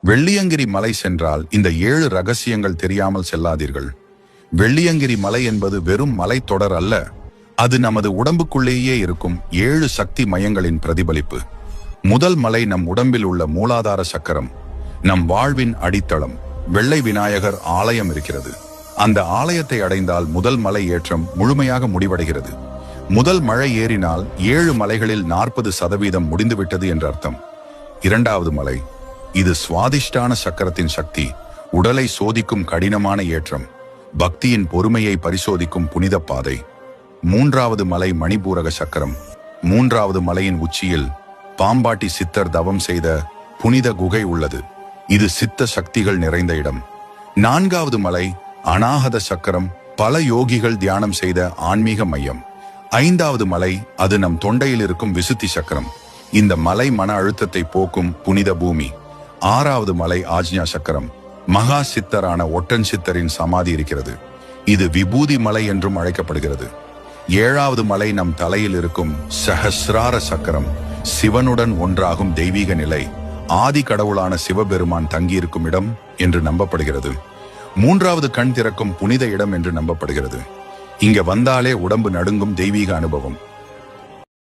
வெள்ளியங்கிரி மலை சென்றால் இந்த 7 ரகசியங்கள் தெரியாமல் செல்லாதீர்கள். வெள்ளியங்கிரி மலை என்பது வெறும் மலைத்தொடர் அல்ல, அது நமது உடம்புக்குள்ளேயே இருக்கும் 7 சக்தி மையங்களின் பிரதிபலிப்பு. முதல் மலை நம் உடம்பில் உள்ள மூலாதார சக்கரம், நம் வாழ்வின் அடித்தளம். வெள்ளை விநாயகர் ஆலயம் இருக்கிறது. அந்த ஆலயத்தை அடைந்தால் முதல் மலை ஏற்றம் முழுமையாக முடிவடைகிறது. முதல் மழை ஏறினால் 7 மலைகளில் 40% முடிந்துவிட்டது என்ற அர்த்தம். இரண்டாவது மலை, இது சுவாதிஷ்டான சக்கரத்தின் சக்தி, உடலை சோதிக்கும் கடினமான ஏற்றம், பக்தியின் பொறுமையை பரிசோதிக்கும் புனித பாதை. மூன்றாவது மலை மணிபூரக சக்கரம். மூன்றாவது மலையின் உச்சியில் பாம்பாட்டி சித்தர் தவம் செய்த புனித குகை உள்ளது. இது சித்த சக்திகள் நிறைந்த இடம். நான்காவது மலை அநாகத சக்கரம், பல யோகிகள் தியானம் செய்த ஆன்மீக மையம். ஐந்தாவது மலை, அது நம் தொண்டையில் இருக்கும் விசுத்தி சக்கரம். இந்த மலை மன அழுத்தத்தை போக்கும் புனித பூமி. ஆறாவது மலை ஆஜ்ஞா சக்கரம், மகா சித்தரான ஒட்டன் சித்தரின் சமாதி இருக்கிறது. இது விபூதி மலை என்றும் அழைக்கப்படுகிறது. ஏழாவது மலை நம் தலையில் இருக்கும் சஹஸ்ரார சக்கரம், சிவனுடன் ஒன்றாகும் தெய்வீக நிலை, ஆதி கடவுளான சிவபெருமான் தங்கியிருக்கும் இடம் என்று நம்பப்படுகிறது. மூன்றாவது கண் திறக்கும் புனித இடம் என்று நம்பப்படுகிறது. இங்க வந்தாலே உடம்பு நடுங்கும் தெய்வீக அனுபவம்.